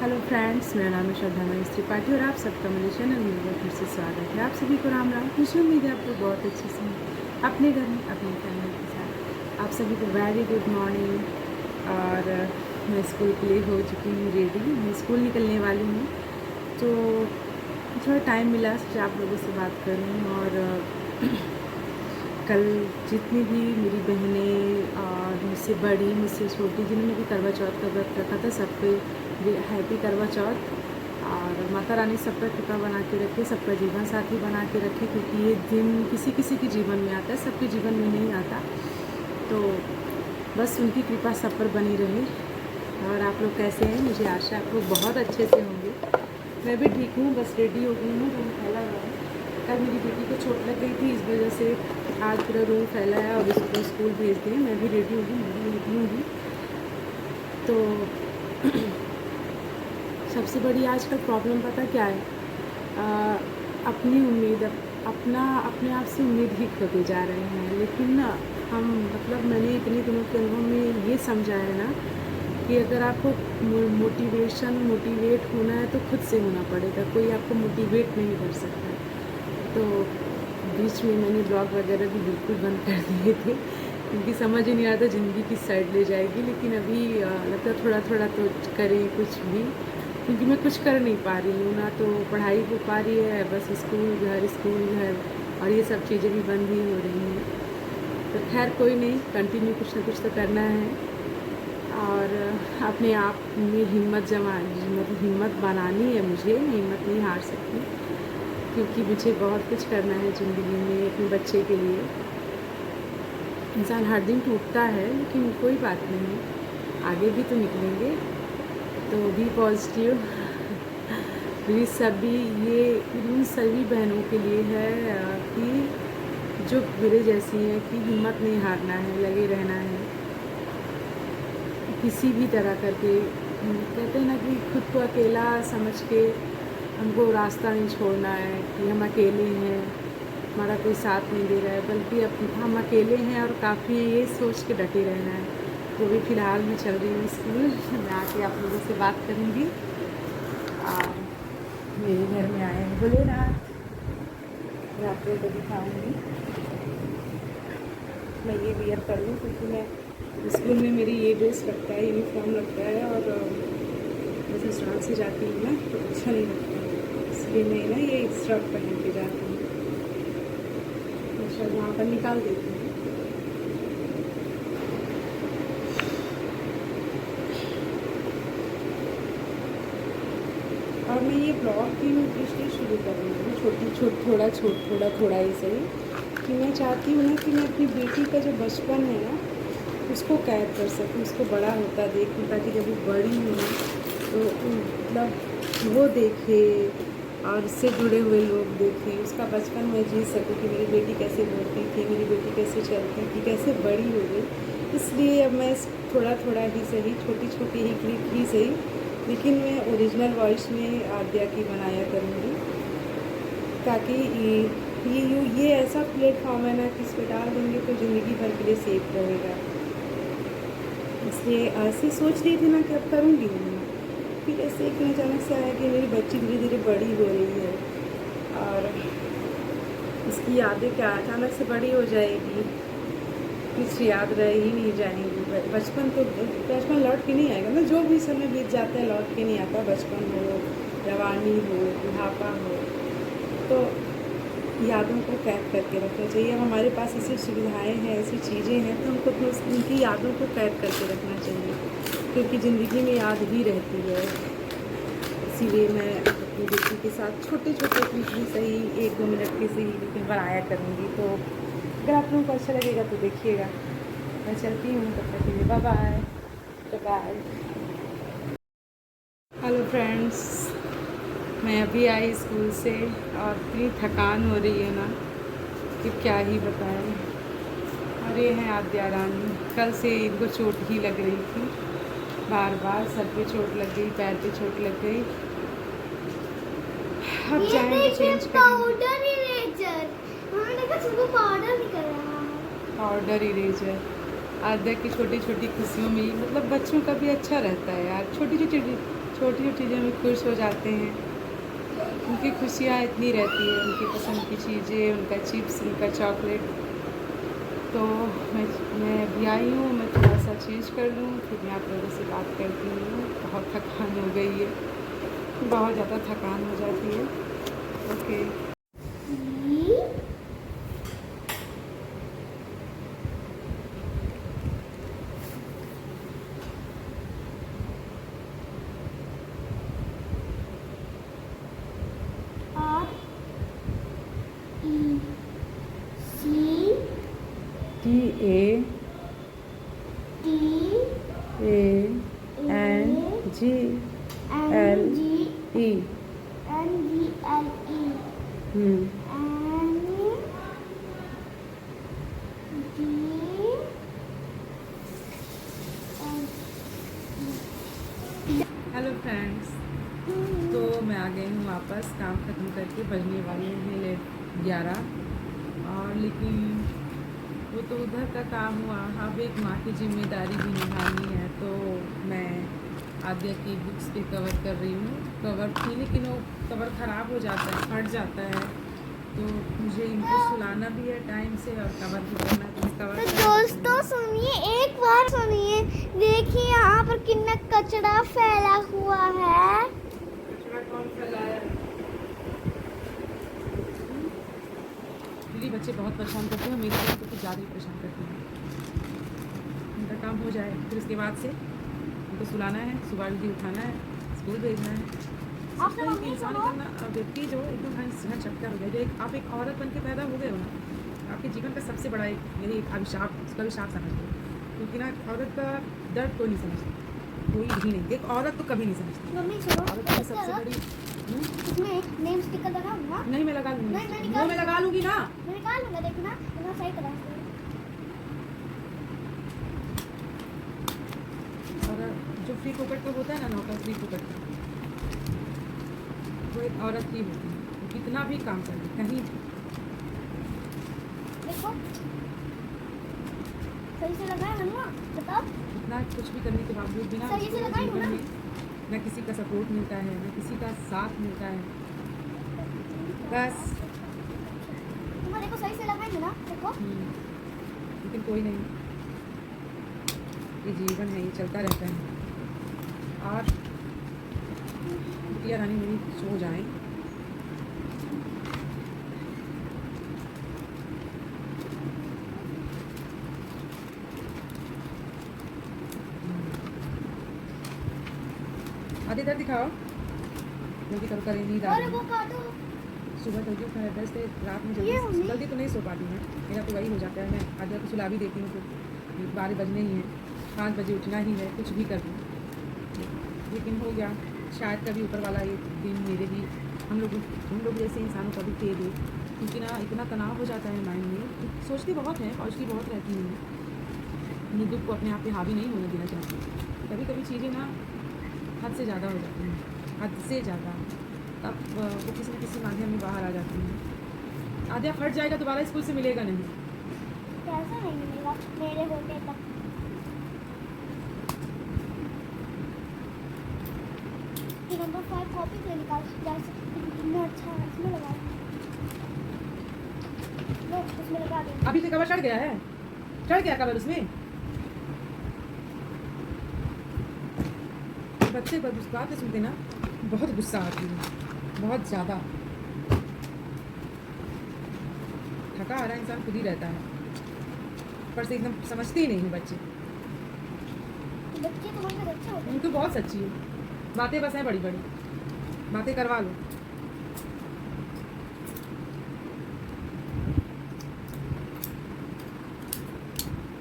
Hello friends, मेरा नाम है श्रद्धा मनीष त्रिपाठी और आप सबका मेरे चैनल में एक बार फिर से स्वागत है। आप सभी को राम राम। मुझे उम्मीद है आप लोग बहुत अच्छे से हैं अपने घर में अपनी फैमिली के साथ। आप सभी को वेरी गुड मॉर्निंग। और मैं स्कूल के लिए हो चुकी हूँ रेडी। मैं स्कूल निकलने वाली हूँ, तो थोड़ा टाइम मिला सोचा आप लोगों से बात करूँ। और कल जितनी भी मेरी बहनें और मुझसे बड़ी मुझसे छोटी जिन्होंने भी करवा चौथ का व्रत रखा था, सबको हैप्पी करवा चौथ। और माता रानी सब पर कृपा बना के रखे, सबका जीवन साथी बना के रखे, क्योंकि ये दिन किसी किसी के जीवन में आता है, सबके जीवन में नहीं आता। तो बस उनकी कृपा सब पर बनी रहे। और आप लोग कैसे हैं? मुझे आशा आप लोग बहुत अच्छे से होंगे। मैं भी ठीक हूँ, बस रेडी हो गई हूँ। रूम फैला हुआ है। कल मेरी बेटी को चोट लग गई थी, इस वजह से आज पूरा रूम फैला है और इसको स्कूल भेज दिए। मैं भी रेडी होगी, मैं भी निकलूँगी। तो सबसे बड़ी आजकल प्रॉब्लम पता क्या है? अपनी उम्मीद अपने आप से उम्मीद ही खोते जा रहे हैं। लेकिन ना हम मैंने इतने दिनों के अनुभव में ये समझा है ना कि अगर आपको मोटिवेट होना है तो खुद से होना पड़ेगा, कोई आपको मोटिवेट नहीं कर सकता। तो बीच में मैंने ब्लॉग वगैरह भी बिल्कुल बंद कर दिए थे, क्योंकि समझ ही नहीं आता ज़िंदगी किस साइड ले जाएगी। लेकिन अभी लगता है थोड़ा थोड़ा तो करें कुछ भी, क्योंकि मैं कुछ कर नहीं पा रही हूँ ना। तो पढ़ाई हो पा रही है, बस स्कूल घर और ये सब चीज़ें भी बंद ही हो रही हैं। तो खैर कोई नहीं, कंटिन्यू कुछ ना कुछ तो करना है। और अपने आप में हिम्मत बनानी है मुझे। मैं हिम्मत नहीं हार सकती, क्योंकि मुझे बहुत कुछ करना है ज़िंदगी में अपने बच्चे के लिए। इंसान हर दिन टूटता है, लेकिन कोई बात नहीं, आगे भी तो निकलेंगे। तो बी पॉजिटिव। मेरी सभी बहनों के लिए है कि जो मेरे जैसी हैं, कि हिम्मत नहीं हारना है, लगे रहना है किसी भी तरह करके। कहते हैं ना कि खुद को अकेला समझ के हमको रास्ता नहीं छोड़ना है कि हम अकेले हैं, हमारा कोई साथ नहीं दे रहा है, बल्कि हम अकेले हैं और काफ़ी हैं, ये सोच के डटे रहना है। तो भी फ़िलहाल मैं चल रही हूँ स्कूल। मैं आके आप लोगों से बात करूँगी। और मेरे घर में आए हैं भोलेनाथ, मैं आप लोगों को दिखाऊँगी। मैं ये वियर कर लूँ, क्योंकि मैं स्कूल में मेरी ये ड्रेस लगता है, यूनिफॉर्म लगता है, और मैं ससुराल से जाती हूँ ना, तो अच्छा नहीं लगता है, इसलिए मैं ना ये स्कर्ट पहन के जाती हूँ। मैं शायद वहाँ पर निकाल देती हूँ। और मैं ये ब्लॉग भी इसलिए शुरू कर रही हूँ, थोड़ा ही सही, कि मैं चाहती हूँ ना कि मैं अपनी बेटी का जो बचपन है ना, उसको कैद कर सकूँ, उसको बड़ा होता देखूँ, ताकि जब वो बड़ी हो ना तो वो देखे और उससे जुड़े हुए लोग देखें, उसका बचपन मैं जी सकूँ कि मेरी बेटी कैसे बोलती थी, मेरी बेटी कैसे चलती थी, कैसे बड़ी हो गई। इसलिए अब मैं थोड़ा ही सही, छोटी ही क्लिप ही सही, लेकिन मैं ओरिजिनल वॉइस में आद्या की बनाया करूँगी, ताकि ये ऐसा प्लेटफॉर्म है ना कि इस पर डाल देंगे तो ज़िंदगी भर के लिए सेफ रहेगा। इसलिए ऐसे सोच रही थी ना कि अब करूँगी मैं, फिर ऐसे एक अचानक से आया कि मेरी बच्ची धीरे धीरे बड़ी हो रही है और इसकी यादें क्या अचानक से बड़ी हो जाएगी, कुछ याद रह ही नहीं जाएंगी। बचपन लौट के नहीं आएगा ना, जो भी समय बीत जाता है लौट के नहीं आता। बचपन हो, जवानी हो, बुढ़ापा हो, तो यादों को कैद करके रखना चाहिए। अब हमारे पास ऐसी सुविधाएं हैं, ऐसी चीज़ें हैं, तो हमको तो उनकी यादों को कैद करके रखना चाहिए, क्योंकि ज़िंदगी में याद ही रहती है। इसीलिए मैं अपनी बेटी के साथ छोटे क्लिप भी सही, 1-2 मिनट की सही, लेकिन बनाया करूँगी। तो अगर आप लोगों को अच्छा लगेगा तो देखिएगा। मैं चलती हूँ, तब तक के लिए बाय बाय। हेलो फ्रेंड्स, मैं अभी आई स्कूल से और इतनी थकान हो रही है ना कि क्या ही बताएं। और ये है आद्या रानी। कल से इनको चोट ही लग रही थी, बार सर पे चोट लग गई, पैर पे चोट लग गई। अब जाएंगे चेंज पाउडर इरेजर, मैंने देखा सुबह पाउडर निकल रहा है। पाउडर इरेजर आद्या की छोटी खुशियों में, बच्चों का भी अच्छा रहता है यार। छोटी छोटी छोटी चीज़ों में खुश हो जाते हैं। उनकी खुशियाँ इतनी रहती है, उनकी पसंद की चीज़ें, उनका चिप्स, उनका चॉकलेट। तो मैं अभी आई हूँ, मैं थोड़ा सा चेंज कर लूँ, फिर मैं आप लोगों से बात करती हूँ। बहुत थकान हो गई है, बहुत ज़्यादा थकान हो जाती है। ओके। TANGEL हेलो फ्रेंड्स, तो मैं आ गई हूँ वापस, काम ख़त्म करके। बजने वाले हैं 11। और लेकिन वो तो उधर का काम हुआ, अब एक माँ की जिम्मेदारी भी निभानी है। तो मैं आद्या की बुक्स पे कवर कर रही हूँ। कवर थी लेकिन वो कवर ख़राब हो जाता है, फट जाता है, तो मुझे इनको सुलाना भी है टाइम से और कवर भी करना है। कवर तो दोस्तों सुनिए, एक बार सुनिए, देखिए यहाँ पर कितना कचरा फैला हुआ है। कौन फैलाया? दीदी बच्चे बहुत परेशान करते हैं, मेरे बच्चे कुछ ज़्यादा ही परेशान करते हैं। उनका काम हो जाए, फिर उसके बाद से उनको सुलाना है, सुबह जल्दी उठाना है, स्कूल भेजना है। कि इंसान इतना व्यक्ति जो एकदम घर चक्कर हो गया। आप एक औरत बन के पैदा हो गए हो ना, आपके जीवन का सबसे बड़ा यही एक अभिशाप, उसका अभिशाप समझते हो। क्योंकि ना औरत का दर्द कोई नहीं समझता, कोई भी नहीं। एक औरत तो कभी नहीं समझती। मम्मी सुनो, औरत की सबसे बड़ी इसमें नेम स्टिकर लगाऊंगा। नहीं, मैं लगा लूँगी। नहीं, वो मैं लगा लूँगी ना, मैं निकाल लूंगा, देखना इतना सही तरह से। और जो फ्री फोकट का होता है ना, नौकर फ्री फोकट का, वो एक औरत ही होती है। वो कितना भी काम कर ले, कहीं देखो सही से लगाया है ना, बताओ। इतना कुछ भी करने के बावजूद भी ना सही से उसको लगाई हो जीवन ना? में न किसी का सपोर्ट मिलता है, न किसी का साथ मिलता है। बस तुम देखो सही से लगाएंगे ना, देखो। लेकिन कोई नहीं, ये जीवन है, ये चलता रहता है। और बिटिया रानी मेरी सो जाए। आधे इधर दिखाओ, जल्दी करो, करें नींद आ अरे रही वो है। काटो। सुबह जल्दी उठना है, 10 से रात में ये मम्मी। जल्दी तो नहीं सो पाती मैं, मेरा तो वही हो जाता है। मैं आधे को सुला भी देती हूँ, तो 12 बजने ही हैं, 5 बजे उठना ही है, कुछ भी कर दूँ। लेकिन हो गया, शायद कभी ऊपर वाला ये दिन मेरे भी हम लोग जैसे इंसानों का भी दे दे। क्योंकि ना इतना तनाव हो जाता है माइंड में, सोचती बहुत है, पॉजिटिव बहुत रहती हूँ, अपने दुख को अपने आप पे हावी नहीं होने देना चाहती। कभी कभी चीज़ें ना हद से ज़्यादा हो जाती हैं, हद से ज़्यादा, तब वो किसी न किसी माध्यम में बाहर आ जाती हैं। आद्या फट जाएगा, दोबारा स्कूल से मिलेगा नहीं। कैसा नहीं मिलेगा मेरे होते तक। नंबर 5 कॉपी से निकाल, जैसे कितना अच्छा है, इसमें लगा लो, इसमें लगा दे। अभी से कवर चढ़ गया है, चढ़ गया कवर उसमें। बच्चे पर उस बात सुनते ना बहुत गुस्सा आती है, बहुत ज़्यादा। थका आ रहा इंसान खुद ही रहता है, पर से एकदम समझते ही नहीं है बच्चे। बच्चे तो बहुत अच्छे होते हैं। उनको बहुत सच्ची है, बातें बस हैं बड़ी बड़ी, बातें करवा लो।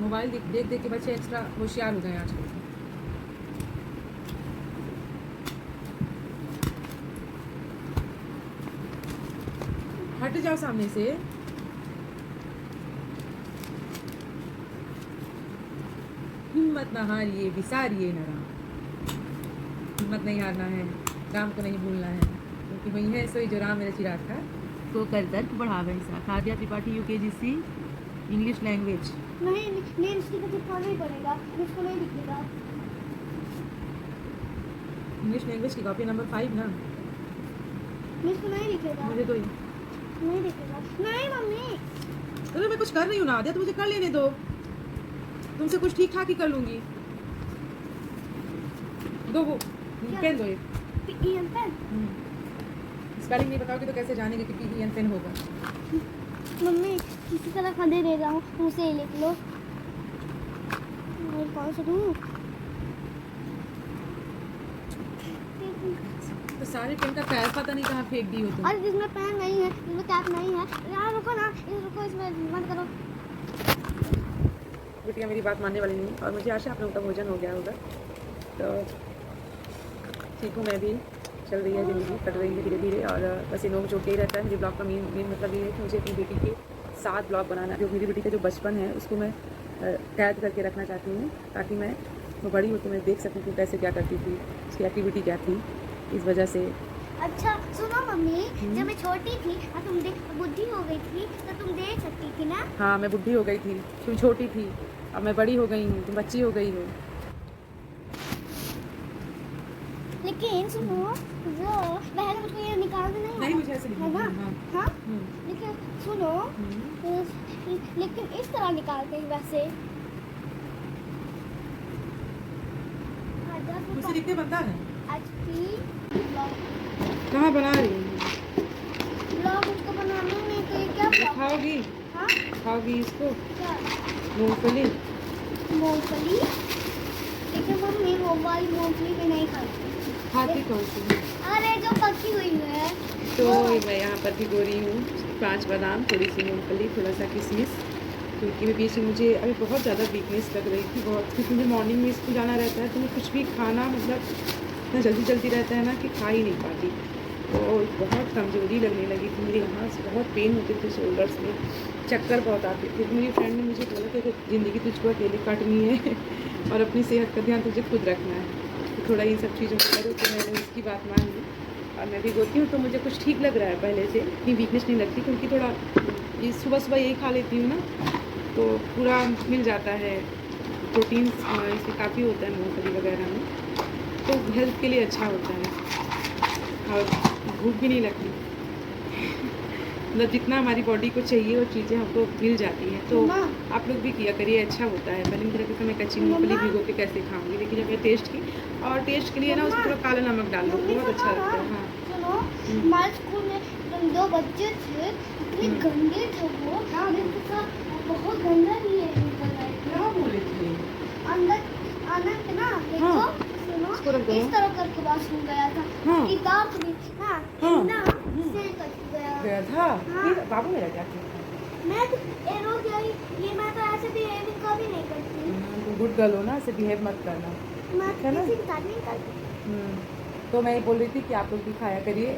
मोबाइल देख देख के बच्चे एक्स्ट्रा होशियार हो गए आजकल। हट जाओ सामने से। हिम्मत ना हारिए, विसारिए न राम। हिम्मत नहीं हारना है, राम को नहीं भूलना है, क्योंकि वही है सोई जो राम मेरे चिराग था को कर तर्क बढ़ावे सा। आद्या त्रिपाठी UKGC इंग्लिश लैंग्वेज। नहीं, नेम स्टिकर चिपकाना ही पड़ेगा, इसको नहीं दिखेगा। इंग्लिश लैंग्वेज की कॉपी नंबर 5 ना। मिस नहीं दिखेगा, मुझे तो नहीं दिखेगा। नहीं मम्मी, अरे मैं कुछ कर रही हूँ ना आद्या, तो मुझे कर लेने दो। तुमसे कुछ ठीक ठाक ही कर लूंगी। दो वो पेन दो एक। PM pen. स्पेलिंग नहीं बताओगे तो कैसे जानेंगे कि पीएन पेन होगा। मम्मी किसी तरह का दे रहा हूँ, मुझसे ही लिख लो। और कौन सा दूँ? तो सारे पेन का कैप पता नहीं कहाँ फेंक दी हो तुम। अरे जिसमें पेन नहीं है, जिसमें कैप नहीं है, यार रुको ना, रुको, इसमें बंद करो। बिटिया मेरी बात मानने वाली नहीं, और मुझे आशा आप लोगों का भोजन हो गया होगा। तो ठीक हूँ, मैं भी चल रही है ज़िंदगी, कट रही है धीरे धीरे। और बस ये नोक जोड़ के ही रहता है। मेरे ब्लॉग का मेन मतलब ये है कि मुझे अपनी बेटी के साथ ब्लॉग बनाना, जो मेरी बेटी का जो बचपन है उसको मैं कैद करके रखना चाहती हूँ, ताकि मैं वो बड़ी हो तो मैं देख सकूँ कि कैसे क्या करती थी, उसकी एक्टिविटी क्या थी। इस वजह से अच्छा सुनो मम्मी, जब मैं छोटी थी और तुम बुद्धि हो गई थी तो तुम देख सकती थी ना। हाँ, मैं बुढ़ी हो गई थी, तुम छोटी थी, अब मैं बड़ी हो गई हूँ, तुम बच्ची हो गई हो। लेकिन सुनो, वो पहले मुझको ये निकालना नहीं नहीं, आता, मुझे ऐसे है लिखना ना? है, हाँ। हाँ हम्म। लेकिन सुनो, लेकिन इस तरह निकालते हैं वैसे। मुझसे लिखने बनता है। आज की कहाँ बना रही हूँ? ब्लॉग मुझको बनाना नहीं, तो ये क्या ब्लॉग? खाओगी? हाँ खाओगी इसको? क्या? मूंगफली? मूंगफली? लेकिन मम्मी वो वाली मूंगफली भी नहीं खाती। खाती कौन सी है? अरे जो पकी हुई है। तो वो- मैं यहाँ पर भिगो रही हूँ 5 बादाम, थोड़ी सी मूंगफली, थोड़ा सा किशमिश, क्योंकि मैं बीच में मुझे अभी बहुत ज़्यादा वीकनेस लग रही थी बहुत, क्योंकि मुझे मॉर्निंग में स्कूल जाना रहता है, तो मैं कुछ भी खाना मतलब इतना जल्दी जल्दी रहता है ना कि खा ही नहीं पाती। तो बहुत कमज़ोरी लगने लगी थी, मेरे यहाँ से बहुत पेन होते थे शोल्डर्स में, चक्कर बहुत आते थे। तो मेरी फ्रेंड ने मुझे बोला कि ज़िंदगी तुझको अकेले काटनी है और अपनी सेहत का ध्यान तुझे खुद रखना है, तो थोड़ा इन सब चीज़ों को करो। तो मैंने उसकी बात मान ली और मैं भी गोती हूँ, तो मुझे कुछ ठीक लग रहा है पहले से, इतनी वीकनेस नहीं लगती, क्योंकि थोड़ा ये सुबह सुबह यही खा लेती हूँ ना, तो पूरा मिल जाता है, प्रोटीन इसमें काफ़ी होता है मूँगफली वगैरह में, तो हेल्थ के लिए अच्छा होता है और भूख भी नहीं लगती। मतलब जितना हमारी बॉडी को चाहिए वो चीज़ें हमको मिल जाती हैं। तो मम्मा। आप लोग भी किया करिए, अच्छा होता है। पहले मुझे लगता था मैं कच्ची मूँगफली मम्मा। भिगो के कैसे खाऊंगी, लेकिन जब मैं टेस्ट की, और टेस्ट के लिए ना उसमें थोड़ा काला नमक डाल दो, मम्मी बहुत अच्छा सुनो लगता ना, है। हाँ, सुनो, हमारे स्कूल में 2 बच्चे थे, इतने गंदे थे वो, मेरे साथ बहुत गंदा भी है निकल रहा है। क्या बोले थे? अंदर अनंत ना देखो, हाँ, सुनो, इसको रख दो। इस तरह करके वॉशरूम गया था। हाँ। ये दांत भी ना, हाँ। ना से करके गया। गया था? हाँ। फिर बाबू मेरा क्या किया? मैं तो ये रोज ये मैं तो ऐसे बिहेविंग कभी नहीं करती। तुम गुड गर्ल हो ना, ऐसे बिहेव मत करना। मैं है ना? किसी के साथ नहीं करती। तो मैं ये बोल रही थी कि आप लोग भी खाया करिए,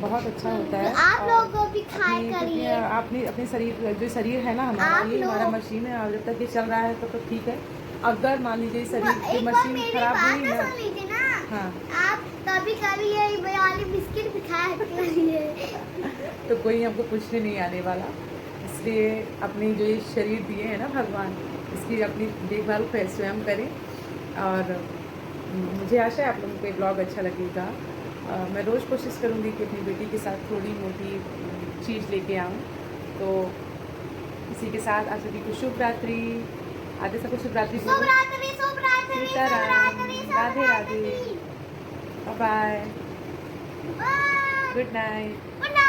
बहुत अच्छा होता है। आप और लोग को भी खाया क्योंकि करिए। आपने अपने शरीर, जो शरीर है ना हमारा, आप ये हमारा लोग- मशीन है, और जब तक ये चल रहा है तो ठीक है। अगर मान लीजिए शरीर की एक बार मशीन मेरी खराब बात हुई तो ना, सुन लीजिए ना। हाँ, आप कभी कभी ये वाली बिस्किट भी खाया करिए। तो कोई हमको पूछने नहीं आने वाला। इसलिए अपनी जो ये शरीर दिए हैं ना भगवान, इसकी अपनी देखभाल स्वयं करें। और मुझे आशा है आप लोगों को ये ब्लॉग अच्छा लगेगा। मैं रोज़ कोशिश करूँगी कि अपनी बेटी के साथ थोड़ी मोटी चीज़ लेके आऊँ। तो इसी के साथ आप सभी को शुभ रात्रि। आधे सबको शुभ रात्रि बोलो। शुभ रात्रि, शुभ रात्रि, शुभ सीताराम, रात्रि, शुभ राधे राधे, रात्रि। Bye bye, bye. Good night. Good night.